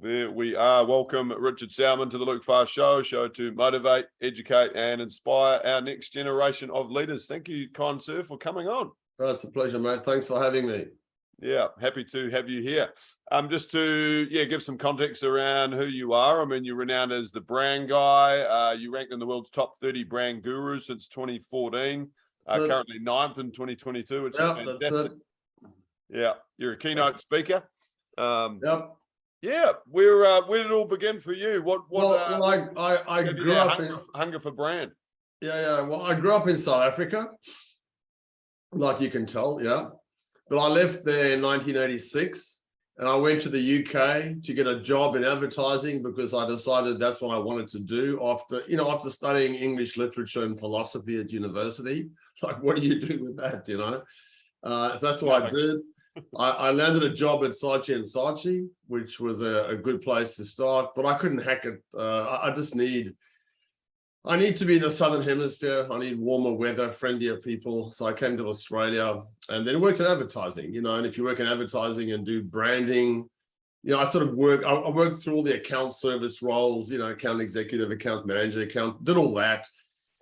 There we are. Welcome, Richard Sauerman, to the Luke Farr Show to motivate, educate, and inspire our next generation of leaders. Thank you, kind sir, for coming on. Oh, it's a pleasure, mate. Thanks for having me. Yeah, happy to have you here. Just to give some context around who you are. I mean, you're renowned as the brand guy. You ranked in the world's top 30 brand gurus since 2014. Currently 9th in 2022, which is fantastic. Yeah, you're a keynote speaker. Yep. Yeah, where did it all begin for you? I grew up in hunger for brand. Yeah. Well, I grew up in South Africa, like you can tell, yeah. But I left there in 1986, and I went to the UK to get a job in advertising because I decided that's what I wanted to do after studying English literature and philosophy at university. Like, what do you do with that, So that's what I did. I landed a job at Saatchi & Saatchi, which was a good place to start, but I couldn't hack it. I need to be in the Southern Hemisphere. I need warmer weather, friendlier people. So I came to Australia and then worked in advertising, and if you work in advertising and do branding, I worked through all the account service roles, account executive, account manager, did all that.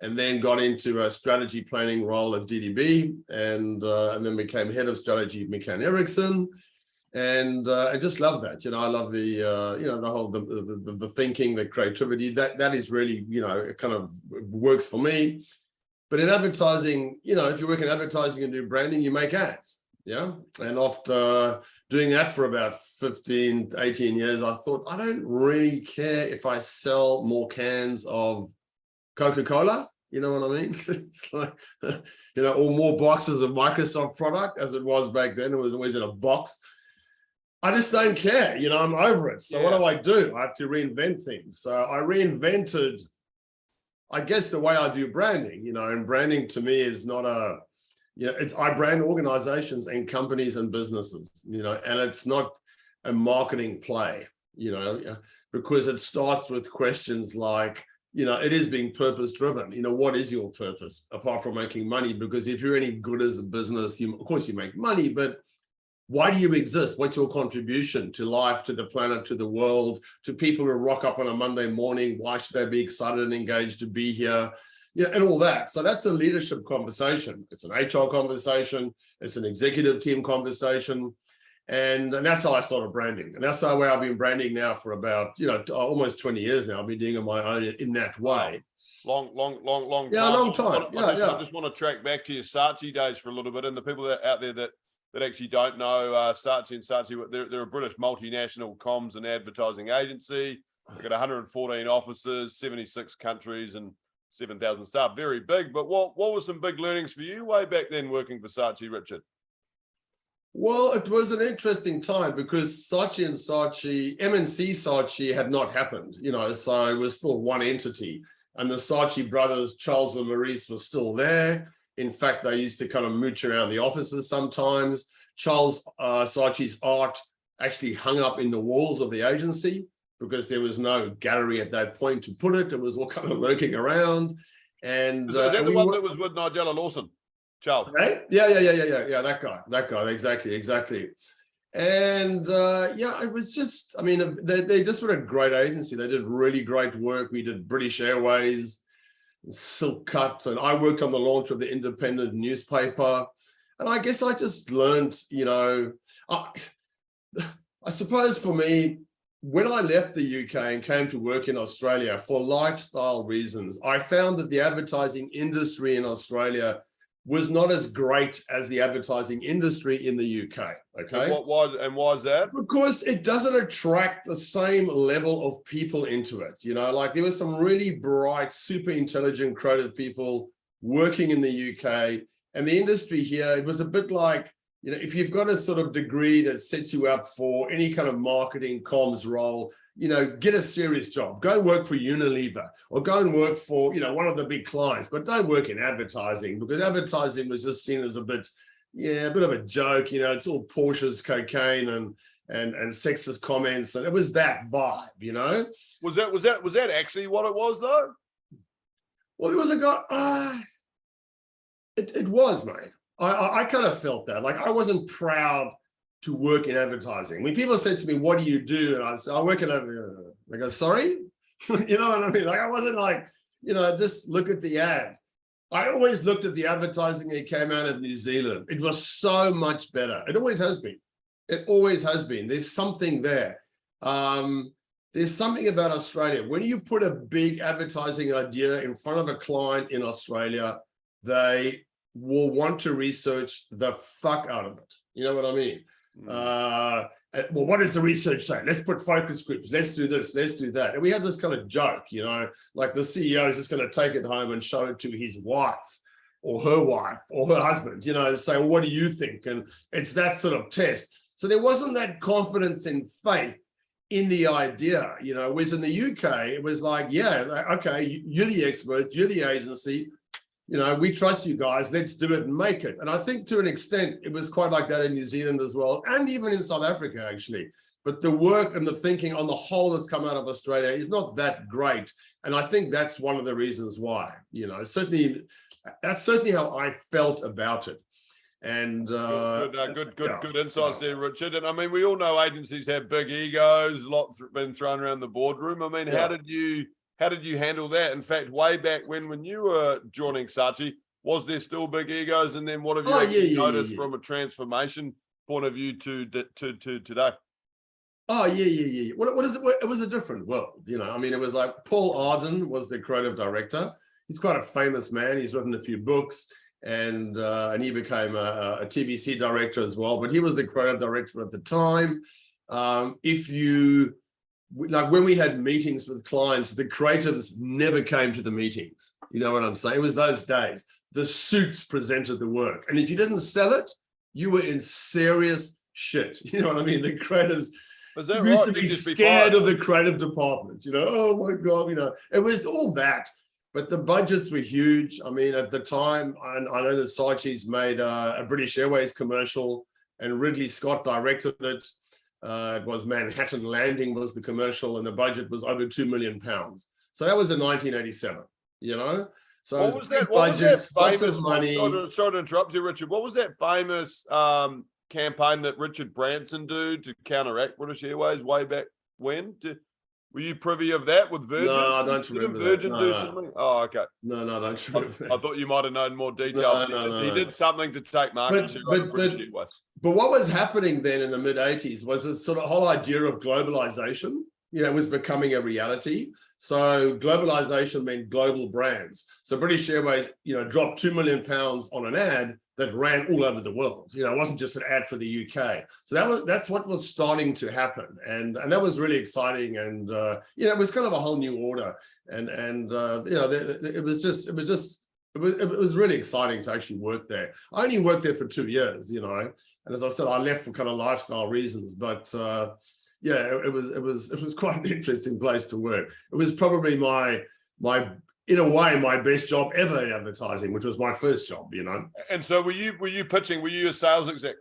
And then got into a strategy planning role at DDB, and then became head of strategy at McCann Erickson, and I just love that. I love the the whole the thinking, the creativity. That is really it kind of works for me. But in advertising, if you work in advertising and do branding, you make ads, yeah. And after doing that for about 15, 18 years, I thought I don't really care if I sell more cans of Coca-Cola, you know what I mean? It's like, or more boxes of Microsoft product as it was back then. It was always in a box. I just don't care, I'm over it. So what do? I have to reinvent things. So I reinvented, I guess, the way I do branding, and branding to me is not I brand organizations and companies and businesses, and it's not a marketing play, because it starts with questions like, it is being purpose driven. What is your purpose apart from making money? Because if you're any good as a business, of course you make money, but why do you exist? What's your contribution to life, to the planet, to the world, to people who rock up on a Monday morning? Why should they be excited and engaged to be here? And all that. So that's a leadership conversation. It's an HR conversation. It's an executive team conversation. And that's how I started branding. And that's the way I've been branding now for about, almost 20 years now. I've been doing it on my own in that way. Long time. Yeah, long time. I just want to track back to your Saatchi days for a little bit. And the people out there that actually don't know Saatchi & Saatchi, they're a British multinational comms and advertising agency. They've got 114 offices, 76 countries, and 7,000 staff. Very big. But what were some big learnings for you way back then working for Saatchi, Richard? Well, it was an interesting time because Saatchi & Saatchi, MNC Saatchi had not happened, so it was still one entity. And the Saatchi brothers, Charles and Maurice, were still there. In fact, they used to kind of mooch around the offices sometimes. Charles Saatchi's art actually hung up in the walls of the agency because there was no gallery at that point to put it. It was all kind of lurking around. And is that the one that was with Nigella Lawson? Charles. Right? Yeah. That guy. Exactly. And it was just, they just were a great agency. They did really great work. We did British Airways, Silk Cut, and I worked on the launch of the independent newspaper. And I guess I just learned, I suppose for me, when I left the UK and came to work in Australia for lifestyle reasons, I found that the advertising industry in Australia was not as great as the advertising industry in the UK, okay? Why is that? Because it doesn't attract the same level of people into it, like there were some really bright, super intelligent, creative people working in the UK, and the industry here, it was a bit like, if you've got a sort of degree that sets you up for any kind of marketing comms role, get a serious job, go work for Unilever or go and work for, one of the big clients, but don't work in advertising because advertising was just seen as a bit of a joke. It's all Porsche's, cocaine and sexist comments. And it was that vibe, Was that actually what it was though? Well, there was a guy, it was, mate. I kind of felt that, like I wasn't proud to work in advertising. When people said to me, what do you do? And I said, I work in advertising. I go, sorry? You know what I mean? Like, I wasn't like, you know, just look at the ads. I always looked at the advertising that came out of New Zealand. It was so much better. It always has been. It always has been. There's something there. There's something about Australia. When you put a big advertising idea in front of a client in Australia, they will want to research the fuck out of it. You know what I mean? Well, what does the research say? Let's put focus groups. Let's do this. Let's do that. And we have this kind of joke, you know, like the CEO is just going to take it home and show it to his wife or her husband, you know, say, well, what do you think? And it's that sort of test. So there wasn't that confidence and faith in the idea, you know, whereas in the UK, it was like, yeah, okay, you're the experts, you're the agency, you know, we trust you guys, let's do it and make it. And I think to an extent, it was quite like that in New Zealand as well, and even in South Africa, actually. But the work and the thinking on the whole that's come out of Australia is not that great. And I think that's one of the reasons why, you know, certainly, that's certainly how I felt about it. And good insights there, Richard. And I mean, we all know agencies have big egos, lots been thrown around the boardroom. I mean, how did you handle that? In fact, way back when you were joining Saatchi, was there still big egos? And then what have you noticed from a transformation point of view to today? Oh, yeah. What is it? It was a different world, you know. I mean, it was like Paul Arden was the creative director. He's quite a famous man. He's written a few books. And he became a TVC director as well, but he was the creative director at the time. Like when we had meetings with clients, the creatives never came to the meetings. You know what I'm saying? It was those days. The suits presented the work. And if you didn't sell it, you were in serious shit. You know what I mean? The creatives used to be scared of the creative department. You know, oh my God, you know, it was all that. But the budgets were huge. I mean, at the time, I know that Saatchi's made a British Airways commercial and Ridley Scott directed it. It was Manhattan Landing was the commercial and the budget was over £2 million. So that was in 1987, you know? So what was that famous, sorry to interrupt you, Richard. What was that famous campaign that Richard Branson did to counteract British Airways way back when? Were you privy of that with Virgin? No, I don't remember Virgin that. do something? Oh, okay. No, I don't remember that. I thought you might have known more detail. He did something to take market share over British Airways. But what was happening then in the mid-80s was this sort of whole idea of globalization, you know, was becoming a reality. So globalization meant global brands. So British Airways, you know, dropped £2 million on an ad that ran all over the world. You know, it wasn't just an ad for the UK. So that's what was starting to happen, and that was really exciting. And you know, it was kind of a whole new order. And you know, it was really exciting to actually work there. I only worked there for 2 years, you know, and as I said, I left for kind of lifestyle reasons. But yeah, it was quite an interesting place to work. It was probably my in a way, my best job ever in advertising, which was my first job, you know. And so were you pitching? Were you a sales exec?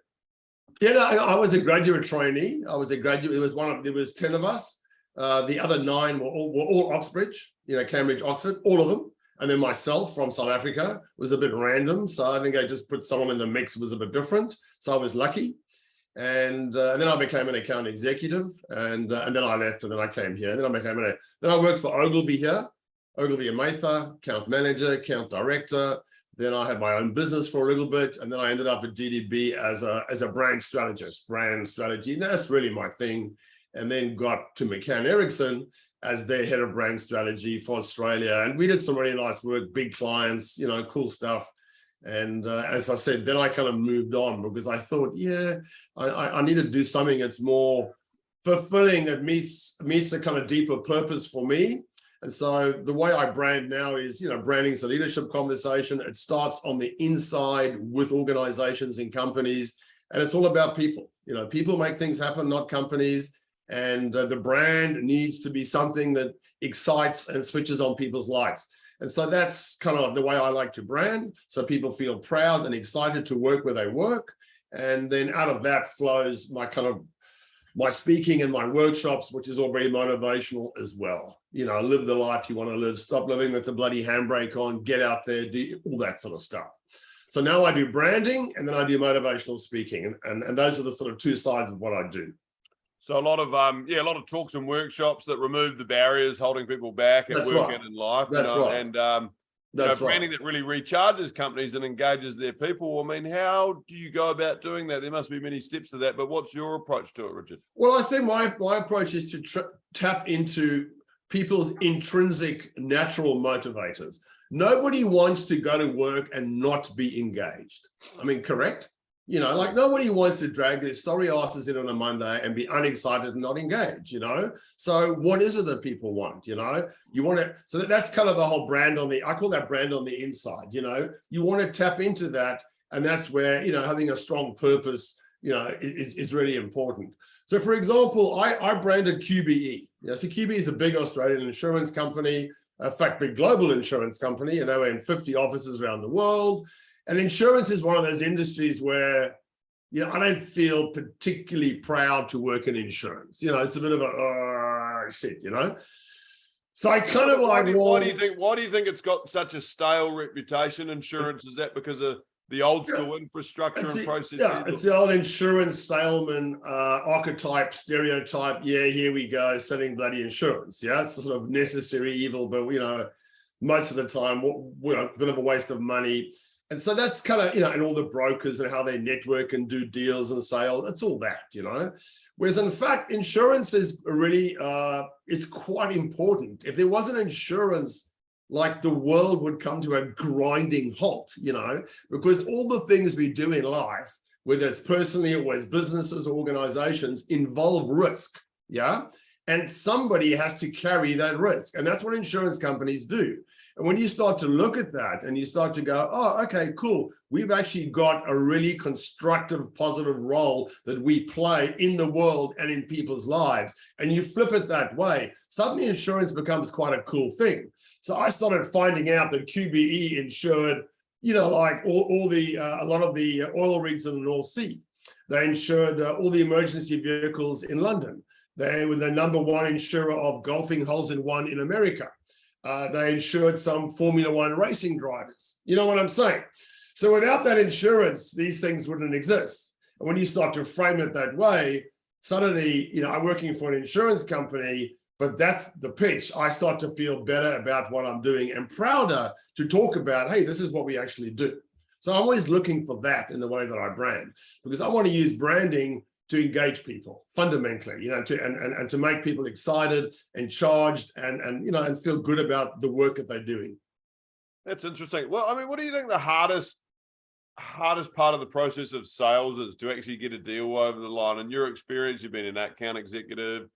Yeah, no, I was a graduate trainee. I was a graduate. There was 10 of us. The other 9 were all Oxbridge, you know, Cambridge, Oxford, all of them. And then myself from South Africa was a bit random. So I think I just put someone in the mix was a bit different. So I was lucky. And then I became an account executive, and then I left, and then I came here. And then I worked for Ogilvy here. Ogilvy and Mather, account manager, account director. Then I had my own business for a little bit, and then I ended up at DDB as a brand strategist, brand strategy. And that's really my thing. And then got to McCann Erickson as their head of brand strategy for Australia. And we did some really nice work, big clients, you know, cool stuff. And as I said, then I kind of moved on because I thought, yeah, I need to do something that's more fulfilling, that meets a kind of deeper purpose for me. And so the way I brand now is, you know, branding is a leadership conversation. It starts on the inside with organizations and companies, and it's all about people. You know, people make things happen, not companies. And the brand needs to be something that excites and switches on people's lights. And so that's kind of the way I like to brand. So people feel proud and excited to work where they work. And then out of that flows my speaking and my workshops, which is all very motivational as well. You know, live the life you want to live, stop living with the bloody handbrake on, get out there, do all that sort of stuff. So now I do branding and then I do motivational speaking. And those are the sort of two sides of what I do. So a lot of a lot of talks and workshops that remove the barriers holding people back at work and in life. That's right. And That's branding that really recharges companies and engages their people. I mean, how do you go about doing that? There must be many steps to that, but what's your approach to it, Richard? Well, I think my approach is to tap into people's intrinsic natural motivators. Nobody wants to go to work and not be engaged. I mean, correct? You know, like nobody wants to drag their sorry asses in on a Monday and be unexcited and not engaged, you know? So what is it that people want, you know? You want to, so that's kind of the whole brand I call that brand on the inside, you know? You want to tap into that. And that's where, you know, having a strong purpose, you know, is really important. So for example, I branded QBE. You know, so QBE is a big Australian insurance company, in fact, big global insurance company, and they were in 50 offices around the world. And insurance is one of those industries where, you know, I don't feel particularly proud to work in insurance. You know, it's a bit of a shit, you know. So I kind of like. Why do you think it's got such a stale reputation? Insurance, is that because of the old school infrastructure and processes? Yeah, it's the old insurance salesman archetype, stereotype. Yeah, here we go, selling bloody insurance. Yeah, it's a sort of necessary evil, but you know, most of the time, a bit of a waste of money. And so that's kind of, you know, and all the brokers and how they network and do deals and sales, it's all that, you know. Whereas in fact, insurance is really, is quite important. If there wasn't insurance, like the world would come to a grinding halt, you know, because all the things we do in life, whether it's personally or as businesses or organizations, involve risk, yeah? And somebody has to carry that risk. And that's what insurance companies do. And when you start to look at that and you start to go, oh, okay, cool. We've actually got a really constructive, positive role that we play in the world and in people's lives. And you flip it that way, suddenly insurance becomes quite a cool thing. So I started finding out that QBE insured, you know, like a lot of the oil rigs in the North Sea. They insured all the emergency vehicles in London. They were the #1 insurer of golfing holes in one in America. They insured some Formula One racing drivers. You know what I'm saying? So without that insurance, these things wouldn't exist. And when you start to frame it that way, suddenly, you know, I'm working for an insurance company, but that's the pitch. I start to feel better about what I'm doing and prouder to talk about, hey, this is what we actually do. So I'm always looking for that in the way that I brand, because I want to use branding to engage people fundamentally, you know, and to make people excited and charged and you know, and feel good about the work that they're doing. That's interesting. Well, I mean, what do you think the hardest part of the process of sales is to actually get a deal over the line? In your experience, you've been an account executive,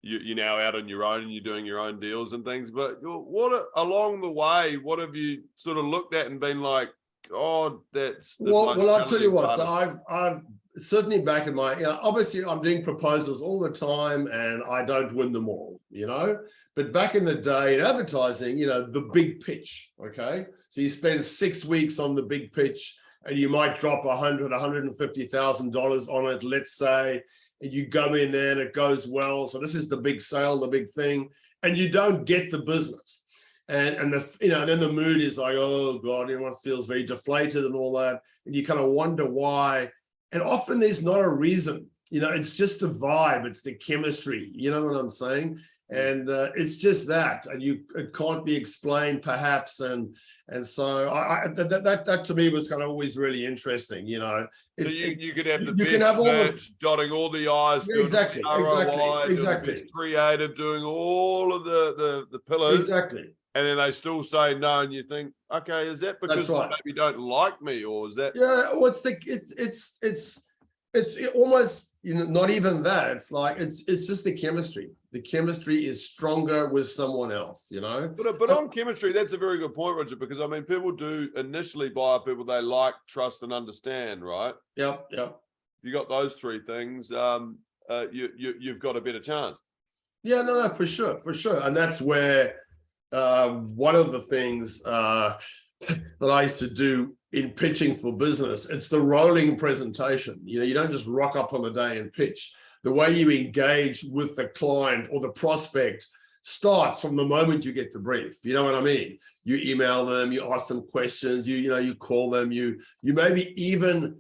you're now out on your own and you're doing your own deals and things, but what along the way, what have you sort of looked at and been like, God, that's well, I'll tell you what. So I've certainly back in my, you know, obviously I'm doing proposals all the time and I don't win them all, you know, but back in the day in advertising, you know, the big pitch, okay? So you spend 6 weeks on the big pitch and you might drop $150,000 on it, let's say, and you go in there and it goes well. So this is the big sale, the big thing, and you don't get the business. And the, you know, then the mood is like, oh God, everyone feels very deflated and all that. And you kind of wonder why. And often there's not a reason, you know, it's just the vibe, it's the chemistry, you know what I'm saying? And it's just that, and it can't be explained perhaps. And so that to me was kind of always really interesting, you know. So you could have the best pitch, dotting all the I's, exactly, creative, doing all of the pillars. Exactly. And then they still say no, and you think, okay, is that because they maybe don't like me, or is that? Yeah, well, it's almost, you know, not even that. It's like it's just the chemistry. The chemistry is stronger with someone else, you know. But on chemistry, that's a very good point, Richard, because I mean, people do initially buy people they like, trust, and understand, right? Yep. You got those three things, you've got a better chance. Yeah, no, for sure, and that's where. One of the things that I used to do in pitching for business, it's the rolling presentation. You know, you don't just rock up on the day and pitch. The way you engage with the client or the prospect starts from the moment you get the brief. You know what I mean? You email them, you ask them questions, you call them, you maybe even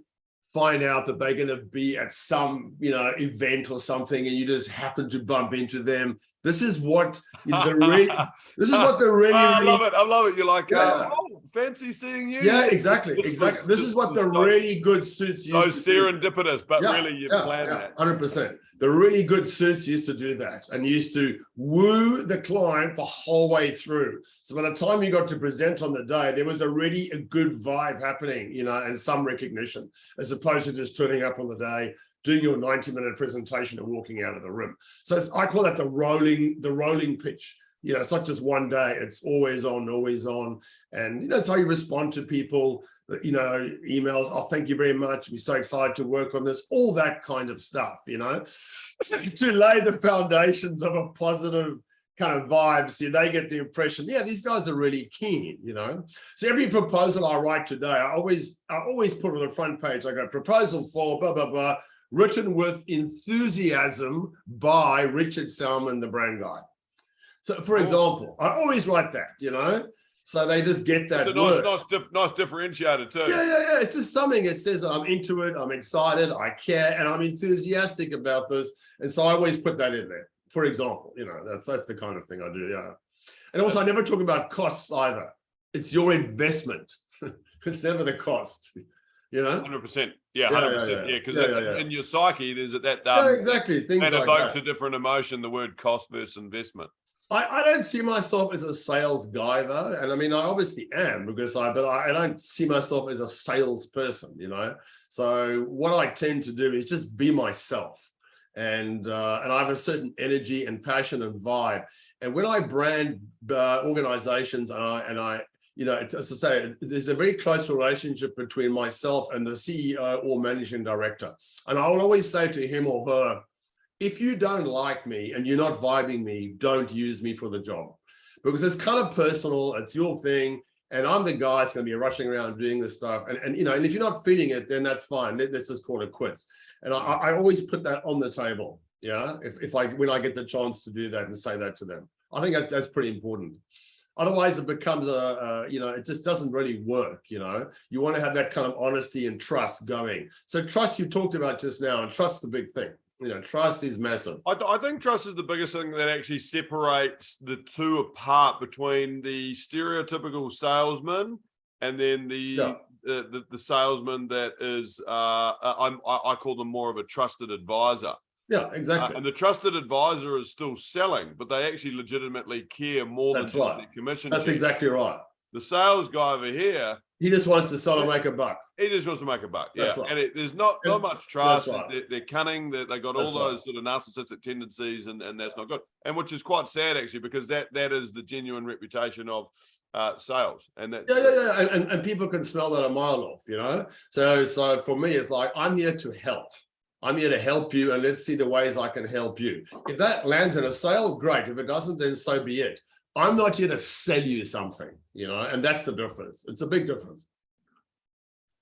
find out that they're going to be at some event or something, and you just happen to bump into them. This is what the really. This is what the really. I love it. I love it. You're like, Yeah. oh, fancy seeing you. Yeah, exactly, exactly. This is what the really good suits so used to do. serendipitous, but really you plan that. 100%. The really good suits used to do that and used to woo the client the whole way through. So by the time you got to present on the day, there was already a good vibe happening, and some recognition, as opposed to just turning up on the day, doing your 90-minute presentation and walking out of the room. So I call that the rolling pitch. It's not just one day, it's always on. And that's how you respond to people, emails. Oh, thank you very much. We're so excited to work on this, all that kind of stuff, to lay the foundations of a positive kind of vibe. So they get the impression, yeah, these guys are really keen, So every proposal I write today, I always put on the front page, I go, proposal for blah, blah, blah, written with enthusiasm by Richard Sauerman, the brand guy. So, for example, I always write that, so they just get that. It's a nice differentiator too. Yeah. It's just something that says that I'm into it, I'm excited, I care, and I'm enthusiastic about this. And so I always put that in there. For example, that's the kind of thing I do. Yeah. And also, I never talk about costs either. It's your investment. It's never the cost. 100%. Yeah, 100%. Yeah, because in your psyche, there's that. Exactly. Things that like evokes that. a different emotion. The word cost versus investment. I don't see myself as a sales guy though, and I mean I obviously am because I don't see myself as a salesperson, So what I tend to do is just be myself, and I have a certain energy and passion and vibe. And when I brand organizations, and I as I say, there's a very close relationship between myself and the CEO or managing director, and I will always say to him or her, if you don't like me and you're not vibing me, don't use me for the job, because it's kind of personal. It's your thing. And I'm the guy that's going to be rushing around doing this stuff. And if you're not feeling it, then that's fine. Let's just call it quits. And I always put that on the table. Yeah. When I get the chance to do that and say that to them, I think that's pretty important. Otherwise it becomes it just doesn't really work. You want to have that kind of honesty and trust going. So trust you talked about just now, and trust's the big thing. Trust is massive. I think trust is the biggest thing that actually separates the two apart, between the stereotypical salesman and then the salesman that is I call them more of a trusted advisor. Yeah, exactly. And the trusted advisor is still selling, but they actually legitimately care more than just their commission. That's exactly right. The sales guy over here, he just wants to sell and make a buck. He just wants to make a buck. That's yeah. Right. And there's not much trust. Right. They're cunning. They got all those sort of narcissistic tendencies, and that's not good. And which is quite sad, actually, because that is the genuine reputation of sales. And that's and people can smell that a mile off, So for me, it's like, I'm here to help. I'm here to help you, and let's see the ways I can help you. If that lands in a sale, great. If it doesn't, then so be it. I'm not here to sell you something, and that's the difference. It's a big difference.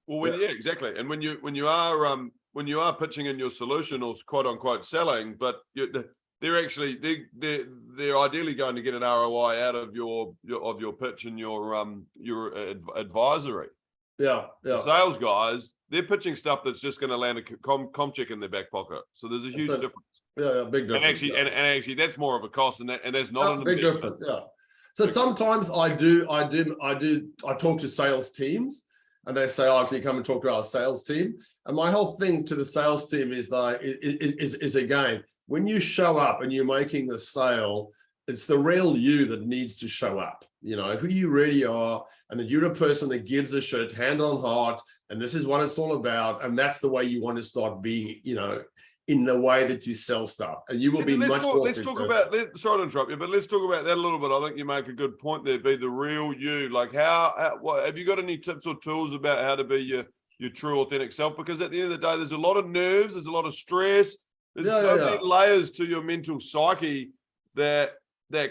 Well, exactly. And when you are pitching in your solution, or quote unquote selling, but they're actually they're ideally going to get an ROI out of your pitch and your advisory. Yeah. The sales guys, they're pitching stuff that's just going to land a com check in their back pocket. So there's a huge difference. Yeah, big difference. And actually, that's more of a cost, and that's not a big difference. Yeah. So sometimes I talk to sales teams, and they say, "Oh, can you come and talk to our sales team?" And my whole thing to the sales team is again, when you show up and you're making the sale, it's the real you that needs to show up. Who you really are, and that you're a person that gives a shit, hand on heart, and this is what it's all about. And that's the way you want to start being, in the way that you sell stuff, and you will be much more. Let's talk about. Sorry to interrupt you, but let's talk about that a little bit. I think you make a good point there. Be the real you. Like what have you got any tips or tools about how to be your true, authentic self? Because at the end of the day, there's a lot of nerves, there's a lot of stress, there's many layers to your mental psyche that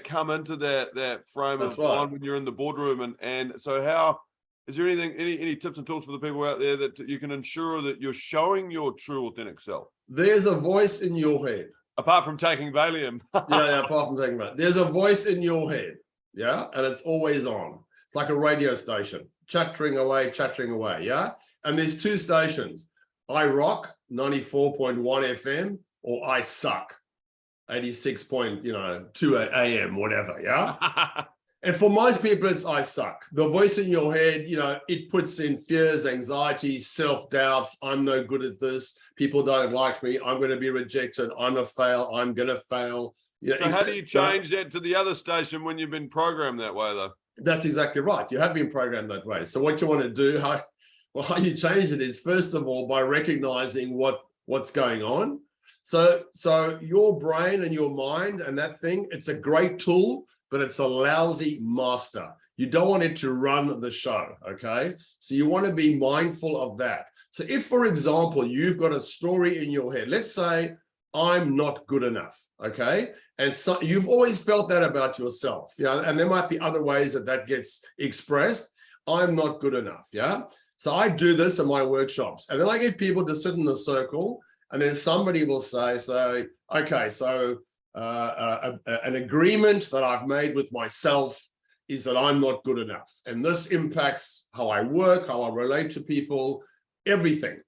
come into that frame of mind when you're in the boardroom. And so how is there any tips and tools for the people out there that you can ensure that you're showing your true, authentic self? There's a voice in your head. Apart from taking Valium. Yeah, apart from taking that. There's a voice in your head, yeah, and it's always on. It's like a radio station, chattering away, yeah? And there's two stations, I Rock, 94.1 FM, or I Suck, 86.2 AM, whatever, yeah? And for most people, it's I suck. The voice in your head, it puts in fears, anxiety, self-doubts. I'm no good at this. People don't like me. I'm going to be rejected. I'm a fail. I'm going to fail. So how do you change that to the other station when you've been programmed that way, though? That's exactly right. You have been programmed that way. So what you want to do, how you change it is, first of all, by recognizing what's going on. So your brain and your mind and that thing, it's a great tool, but it's a lousy master. You don't want it to run the show, okay? So you want to be mindful of that. So if, for example, you've got a story in your head, let's say, I'm not good enough, okay? And so you've always felt that about yourself, yeah? And there might be other ways that gets expressed. I'm not good enough, yeah? So I do this in my workshops, and then I get people to sit in a circle, and then somebody will say, okay, so an agreement that I've made with myself is that I'm not good enough. And this impacts how I work, how I relate to people, everything.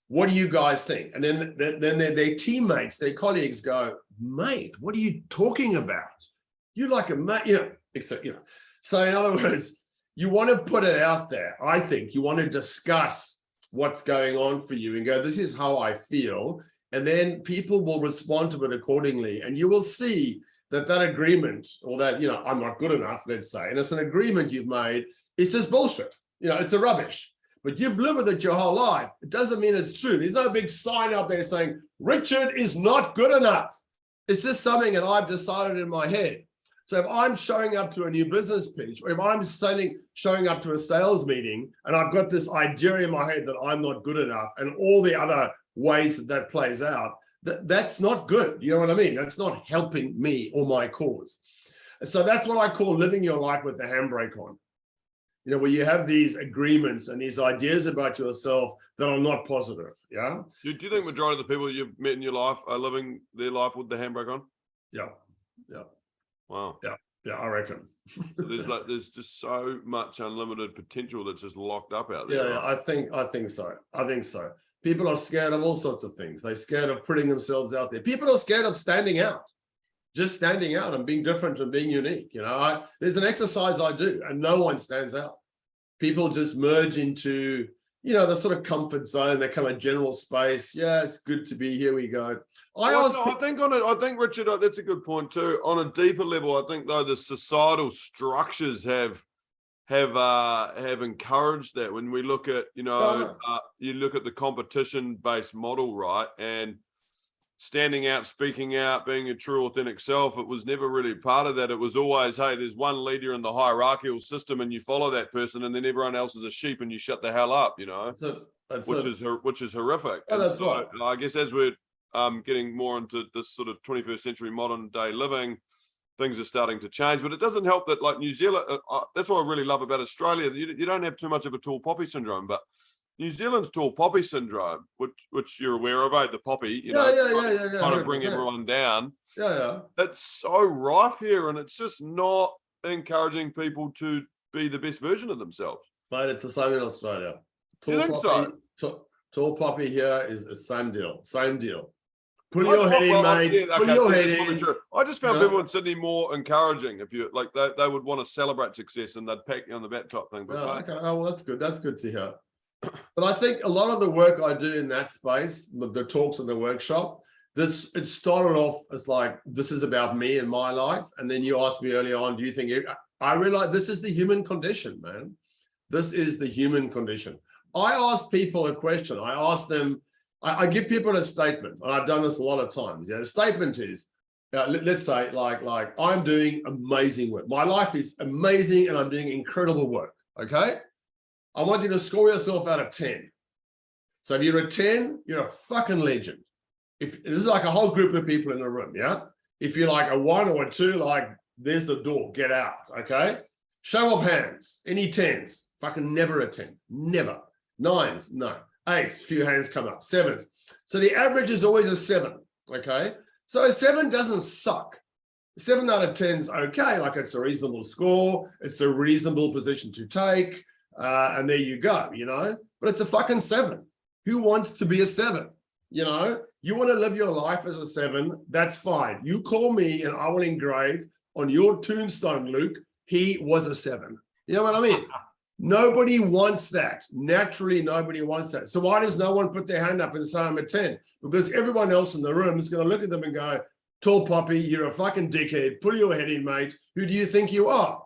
What do you guys think? And then their teammates, their colleagues go, mate, what are you talking about? You're like a mate, So in other words, you want to put it out there. I think you want to discuss what's going on for you and go, this is how I feel. And then people will respond to it accordingly. And you will see that agreement, or that, I'm not good enough, let's say, and it's an agreement you've made, it's just bullshit. It's a rubbish. But you've lived with it your whole life. It doesn't mean it's true. There's no big sign up there saying, Richard is not good enough. It's just something that I've decided in my head. So if I'm showing up to a new business pitch, or if I'm showing up to a sales meeting, and I've got this idea in my head that I'm not good enough, and all the other ways that plays out, that's not good. You know what I mean? That's not helping me or my cause. So that's what I call living your life with the handbrake on. Where you have these agreements and these ideas about yourself that are not positive. Yeah. Do you think majority of the people you've met in your life are living their life with the handbrake on? Yeah. Wow. Yeah, I reckon. There's just so much unlimited potential that's just locked up out there. Yeah, right? I think so. People are scared of all sorts of things. They're scared of putting themselves out there. People are scared of standing out, just standing out and being different and being unique. There's an exercise I do, and no one stands out. People just merge into, the sort of comfort zone. They come a general space. Yeah, it's good to be here. We go. I think Richard, that's a good point too. On a deeper level, I think though the societal structures have encouraged that. When we look at, you look at the competition-based model, right? And standing out, speaking out, being a true, authentic self, it was never really part of that. It was always, hey, there's one leader in the hierarchical system and you follow that person, and then everyone else is a sheep and you shut the hell up, which is horrific. Oh, that's right. I guess as we're getting more into this sort of 21st century modern day living, things are starting to change, but it doesn't help that, like New Zealand, that's what I really love about Australia. You don't have too much of a tall poppy syndrome, but New Zealand's tall poppy syndrome, which you're aware of, the poppy, trying to bring everyone down. Yeah. It's so rife here, and it's just not encouraging people to be the best version of themselves. Mate, it's the same in Australia. Do you think so? Tall poppy here is the same deal. Put your head in, mate. Put your head in. I just found people in Sydney more encouraging. If you like, they would want to celebrate success and they'd pat you on the back top thing. But okay. Oh, well, that's good. That's good to hear. But I think a lot of the work I do in that space, the talks in the workshop, it started off as like, this is about me and my life. And then you asked me earlier on, do you think I realized this is the human condition, man. This is the human condition. I ask people a question. I ask them, I give people a statement, and I've done this a lot of times. The statement is, let's say, like I'm doing amazing work. My life is amazing, and I'm doing incredible work. Okay, I want you to score yourself out of 10. So if you're a 10, you're a fucking legend. If this is like a whole group of people in the room, yeah. If you're like a 1 or a 2, like there's the door, get out. Okay, show of hands. Any 10s? Fucking never a 10. Never. 9s? No. 8s, few hands come up. 7s. So the average is always a 7. Okay. So a 7 doesn't suck. 7 out of 10 is okay. Like it's a reasonable score. It's a reasonable position to take. And there you go, you know, but it's a fucking 7. Who wants to be a 7? You know, you want to live your life as a 7. That's fine. You call me and I will engrave on your tombstone, Luke, he was a 7. You know what I mean? Nobody wants that. Naturally, nobody wants that. So why does no one put their hand up and say I'm a 10? Because everyone else in the room is going to look at them and go, tall poppy, you're a fucking dickhead. Pull your head in, mate. Who do you think you are?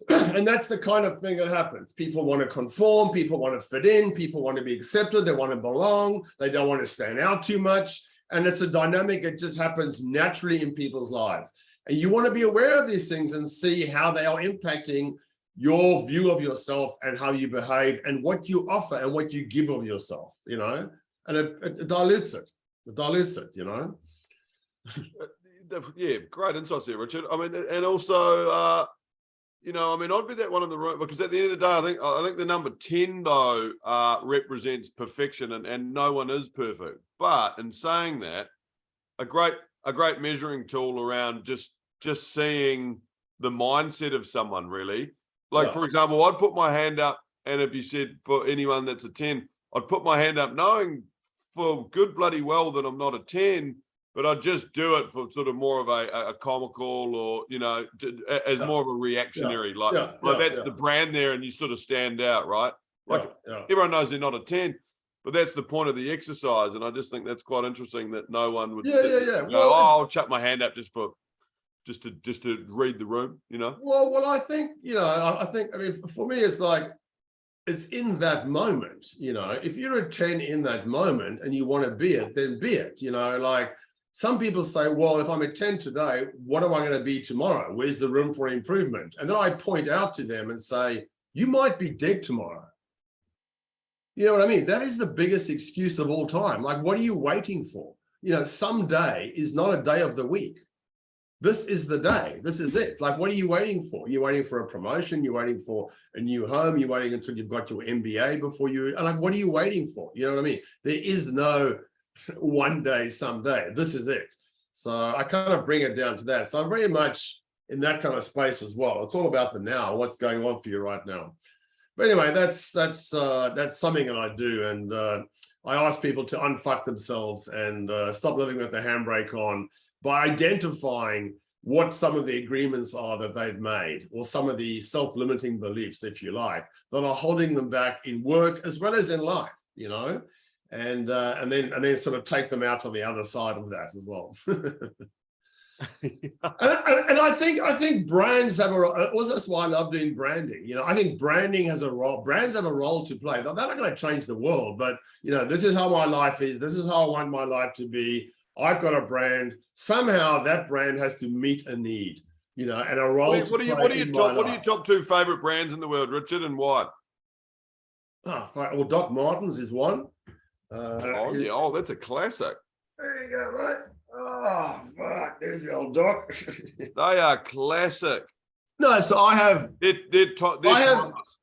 And that's the kind of thing that happens. People want to conform. People want to fit in. People want to be accepted. They want to belong. They don't want to stand out too much. And it's a dynamic that just happens naturally in people's lives. And you want to be aware of these things and see how they are impacting your view of yourself and how you behave and what you offer and what you give of yourself, you know, and it dilutes it. It dilutes it, you know. Yeah, great insights there, Richard. I mean, and also, you know, I mean, I'd be that one in the room because at the end of the day, I think the number 10 though represents perfection, and no one is perfect. But in saying that, a great measuring tool around just seeing the mindset of someone, really. Like, yeah. For example, I'd put my hand up, and if you said for anyone that's a 10, I'd put my hand up knowing for good bloody well that I'm not a 10, but I'd just do it for sort of more of a comical or, you know, as more of a reactionary, that's the brand there, and you sort of stand out, right? Like everyone knows they're not a 10, but that's the point of the exercise. And I just think that's quite interesting that no one would go, well, I'll chuck my hand up just to read the room, you know? Well, I think, you know, I mean, for me, it's like, it's in that moment, you know, if you're a 10 in that moment and you want to be it, then be it, you know, like some people say, well, if I'm a 10 today, what am I going to be tomorrow? Where's the room for improvement? And then I point out to them and say, you might be dead tomorrow. You know what I mean? That is the biggest excuse of all time. Like, what are you waiting for? You know, some day is not a day of the week. This is the day. This is it. Like, what are you waiting for? You're waiting for a promotion. You're waiting for a new home. You're waiting until you've got your MBA before you. Like, what are you waiting for? You know what I mean? There is no one day, someday. This is it. So I kind of bring it down to that. So I'm very much in that kind of space as well. It's all about the now. What's going on for you right now? But anyway, that's something that I do, and I ask people to unfuck themselves and stop living with the handbrake on, by identifying what some of the agreements are that they've made, or some of the self-limiting beliefs, if you like, that are holding them back in work as well as in life, you know, and then sort of take them out on the other side of that as well. and I think brands have a role. That's why I love doing branding. You know, I think branding has a role. Brands have a role to play. They're not going to change the world, but you know, this is how my life is. This is how I want my life to be. I've got a brand. Somehow that brand has to meet a need, you know, and a role. What are your top 2 favorite brands in the world, Richard, and why? Well, Doc Martens is one. That's a classic. There you go, right? Oh, fuck, there's the old Doc. They are classic. No, so I have.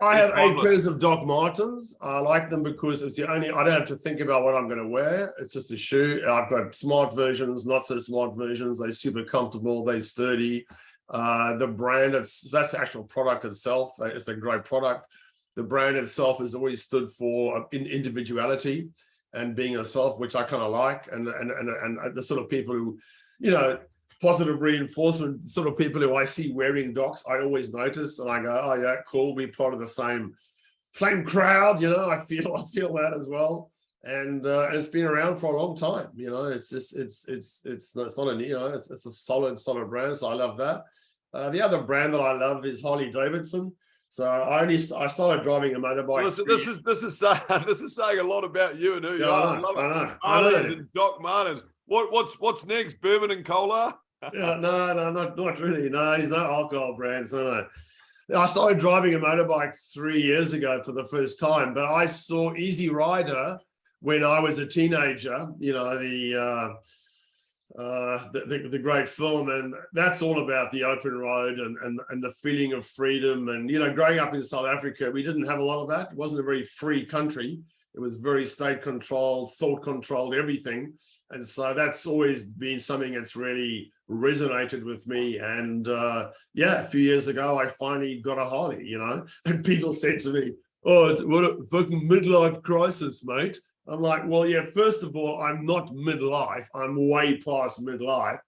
I have 8 pairs of Doc Martens. I like them because it's the only. I don't have to think about what I'm going to wear. It's just a shoe. I've got smart versions, not so smart versions. They're super comfortable. They're sturdy. The brand, that's the actual product itself. It's a great product. The brand itself has always stood for individuality and being yourself, which I kind of like. And the sort of people who, you know, positive reinforcement, sort of people who I see wearing Docs, I always notice, and I go, oh yeah, cool, be part of the same crowd, you know. I feel that as well, and it's been around for a long time, you know. It's not a, you know, it's a solid brand, so I love that. The other brand that I love is Harley Davidson. So I started driving a motorbike. Well, this is saying a lot about you and who you are. I know. And Doc Martens. What's next? Bourbon and cola? Yeah, no, not really. No, he's not alcohol brands. No. I started driving a motorbike 3 years ago for the first time, but I saw Easy Rider when I was a teenager. You know, the great film, and that's all about the open road and the feeling of freedom. And you know, growing up in South Africa, we didn't have a lot of that. It wasn't a very free country. It was very state controlled, thought controlled, everything. And so that's always been something that's really resonated with me. And yeah, a few years ago, I finally got a Harley, you know, and people said to me, oh, it's what a fucking midlife crisis, mate. I'm like, well, yeah, first of all, I'm not midlife. I'm way past midlife.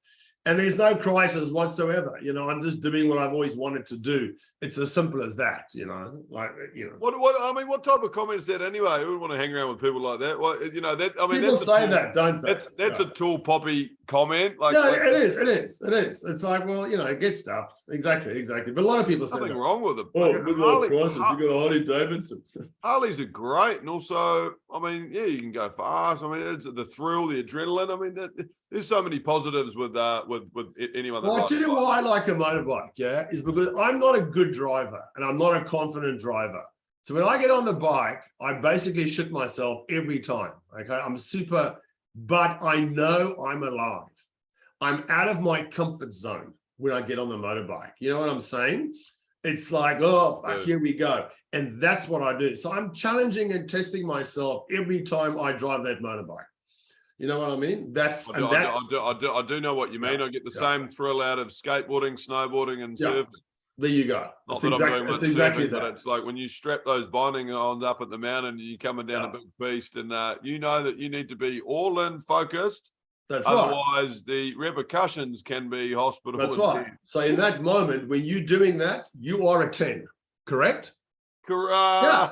And there's no crisis whatsoever. You know, I'm just doing what I've always wanted to do. It's as simple as that, you know, like, you know. What type of comment is that anyway? Who would want to hang around with people like that? Well, you know, that, I mean, people say that, don't they? That's a tall poppy comment. Like, no, it is. It's like, well, you know, get stuffed. Exactly. But a lot of people say nothing that. wrong with it. Oh, midlife crisis, you got a Harley Davidson. Harleys are great, and also, I mean, yeah, you can go fast. I mean, it's the thrill, the adrenaline. I mean, there's so many positives with anyone. Well, I tell you why I like a motorbike, yeah, is because I'm not a good driver and I'm not a confident driver. So when I get on the bike, I basically shit myself every time. Okay, I'm super, but I know I'm alive. I'm out of my comfort zone when I get on the motorbike. You know what I'm saying? It's like, oh, fuck, here we go. And that's what I do. So I'm challenging and testing myself every time I drive that motorbike. You know what I mean? I do know what you mean. I get the same thrill out of skateboarding, snowboarding, and surfing. There you go. Not that I'm doing much surfing, but it's like when you strap those binding ons up at the mountain, and you're coming down a big beast, and you know that you need to be all in, focused. That's Otherwise, the repercussions can be hospital. That's right. So in that moment, when you're doing that, you are a 10, correct? Yeah,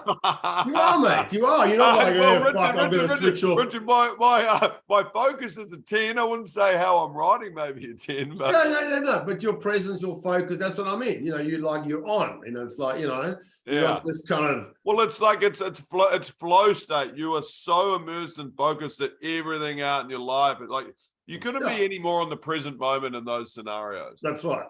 you are, mate. You are. You're not like, I'm going to switch off. Richard, my focus is a 10. I wouldn't say how I'm riding, maybe a 10. But no. But your presence, your focus, that's what I mean. You know, you're on. You know, it's like, you know, this kind of. Well, it's like it's flow state. You are so immersed and focused that everything out in your life, like you couldn't be any more in the present moment in those scenarios. That's right.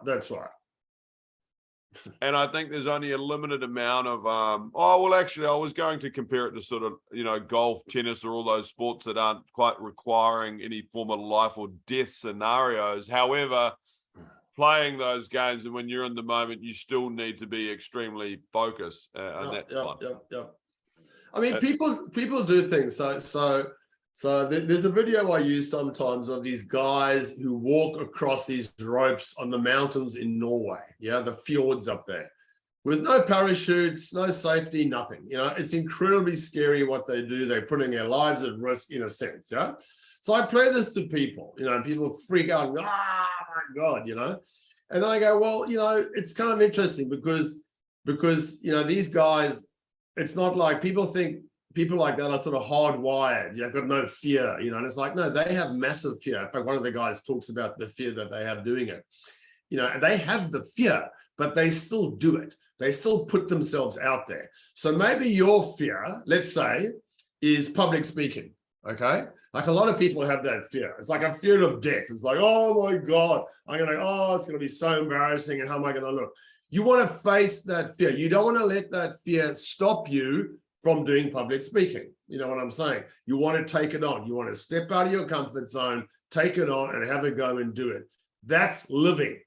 And I think there's only a limited amount of, actually, I was going to compare it to sort of, you know, golf, tennis, or all those sports that aren't quite requiring any form of life or death scenarios. However, playing those games, and when you're in the moment, you still need to be extremely focused. And that's fun. I mean, people do things. So there's a video I use sometimes of these guys who walk across these ropes on the mountains in Norway, the fjords up there, with no parachutes, no safety, nothing. You know, it's incredibly scary what they do. They're putting their lives at risk in a sense, So I play this to people, you know, and people freak out and go, oh my God, you know. And then I go, well, you know, it's kind of interesting because, you know, these guys, it's not like people think, people like that are sort of hardwired. You've got no fear, you know, and it's like, no, they have massive fear. In fact, one of the guys talks about the fear that they have doing it, you know, and they have the fear, but they still do it. They still put themselves out there. So maybe your fear, let's say, is public speaking, okay? Like a lot of people have that fear. It's like a fear of death. It's like, oh my God, it's going to be so embarrassing, and how am I going to look? You want to face that fear. You don't want to let that fear stop you from doing public speaking. You know what I'm saying? You want to take it on. You want to step out of your comfort zone, take it on, and have a go and do it. That's living.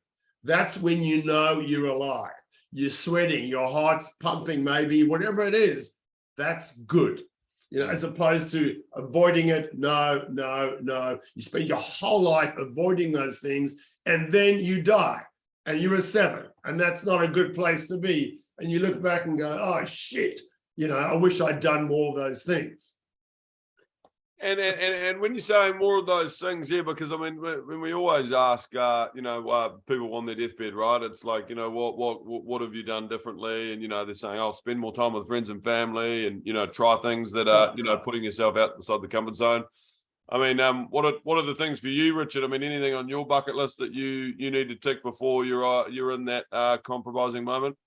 That's when you know you're alive. You're sweating, your heart's pumping, maybe, whatever it is. That's good. You know, as opposed to avoiding it. No. You spend your whole life avoiding those things, and then you die, and you're a 7, and that's not a good place to be. And you look back and go, oh shit. You know, I wish I'd done more of those things. And when you say more of those things, because I mean, when we always ask, you know, people on their deathbed, right? It's like, you know, what have you done differently? And you know, they're saying, "I'll spend more time with friends and family, and you know, try things that are, you know, putting yourself outside the comfort zone." I mean, what are the things for you, Richard? I mean, anything on your bucket list that you need to tick before you're in that compromising moment?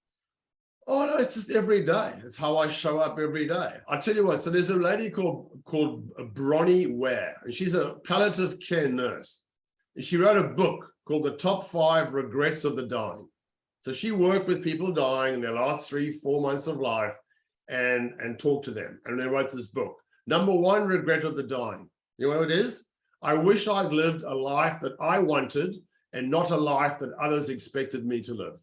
Oh no, it's just every day. It's how I show up every day. I tell you what. So there's a lady called Bronnie Ware, and she's a palliative care nurse. And she wrote a book called The Top 5 Regrets of the Dying. So she worked with people dying in their last 3-4 months of life, and talked to them. And they wrote this book. Number 1 regret of the dying. You know what it is? I wish I'd lived a life that I wanted, and not a life that others expected me to live.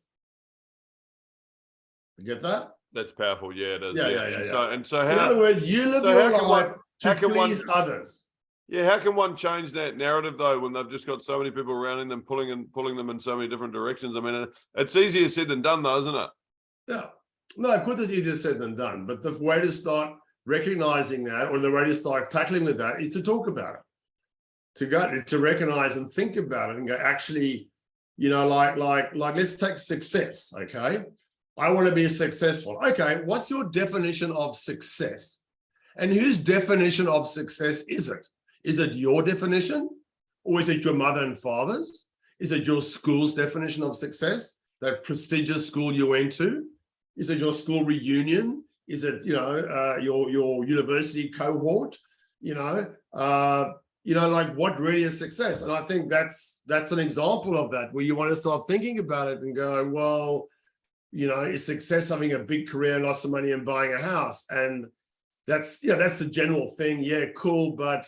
You get that? That's powerful. Yeah, it is. Yeah. And so In other how? words, you live So your how can life how to can one- please others. Yeah, how can one change that narrative though when they've just got so many people around them pulling them in so many different directions? I mean, it's easier said than done, though, isn't it? Yeah. No, of course it's easier said than done. But the way to start recognizing that, or the way to start tackling with that, is to talk about it. To recognize and think about it and go, actually, like let's take success. Okay. I want to be successful. Okay, what's your definition of success? And whose definition of success is it? Is it your definition? Or is it your mother and father's? Is it your school's definition of success? That prestigious school you went to? Is it your school reunion? Is it, your university cohort? Like what really is success? And I think that's an example of that, where you want to start thinking about it and go, well, is success having a big career, lots of money and buying a house? And that's the general thing. Yeah, cool. But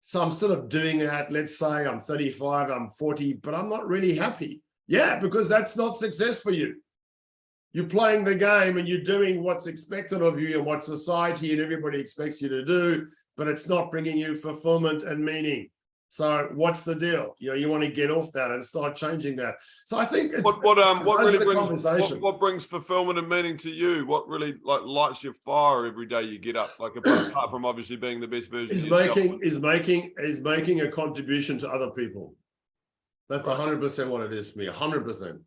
so I'm sort of doing that. Let's say I'm 35, I'm 40, but I'm not really happy. Yeah, because that's not success for you. You're playing the game and you're doing what's expected of you and what society and everybody expects you to do, but it's not bringing you fulfillment and meaning. So what's the deal? You want to get off that and start changing that. So I think it's what brings fulfillment and meaning to you? What really lights your fire every day you get up? Like apart from obviously being the best version is of yourself. is making a contribution to other people. That's 100% what it is for me. 100%.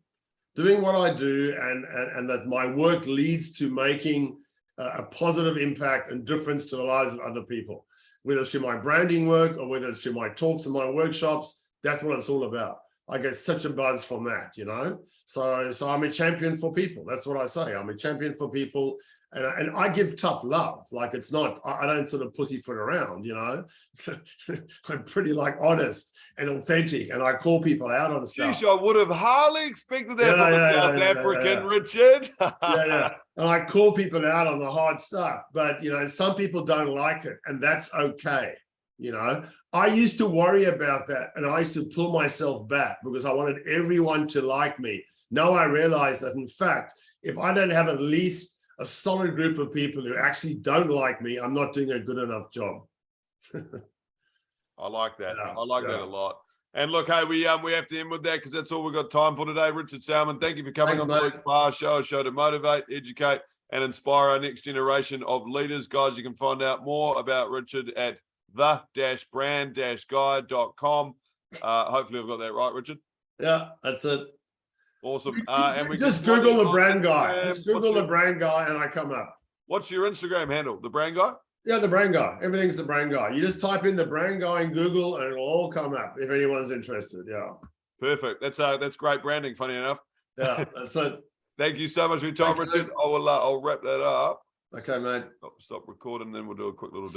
Doing what I do and that my work leads to making a positive impact and difference to the lives of other people. Whether it's through my branding work or whether it's through my talks and my workshops, that's what it's all about. I get such a buzz from that, So I'm a champion for people. That's what I say. I'm a champion for people, and I give tough love. Like it's not, I don't sort of pussyfoot around, I'm pretty honest and authentic, and I call people out on stuff. Geez, I would have hardly expected that from a South African, Richard. And I call people out on the hard stuff, but some people don't like it, and that's okay. I used to worry about that, and I used to pull myself back because I wanted everyone to like me. Now I realize that, in fact, if I don't have at least a solid group of people who actually don't like me, I'm not doing a good enough job. I like that. I like that a lot. And look, hey, we have to end with that because that's all we've got time for today. Richard Sauerman, thank you for coming on the Farr show to motivate, educate, and inspire our next generation of leaders. Guys, you can find out more about Richard at the-brand-guy.com. Hopefully I've got that right, Richard. Yeah, that's it. Awesome. And we just Google the brand guy. Just Google the brand guy and I come up. What's your Instagram handle? The brand guy? Yeah, the brand guy. Everything's the brand guy. You just type in the brand guy in Google and it'll all come up if anyone's interested. Yeah. Perfect. That's great branding, funny enough. Yeah, that's it. Thank you so much for your time, Richard. I'll wrap that up. Okay, mate. Stop recording, then we'll do a quick little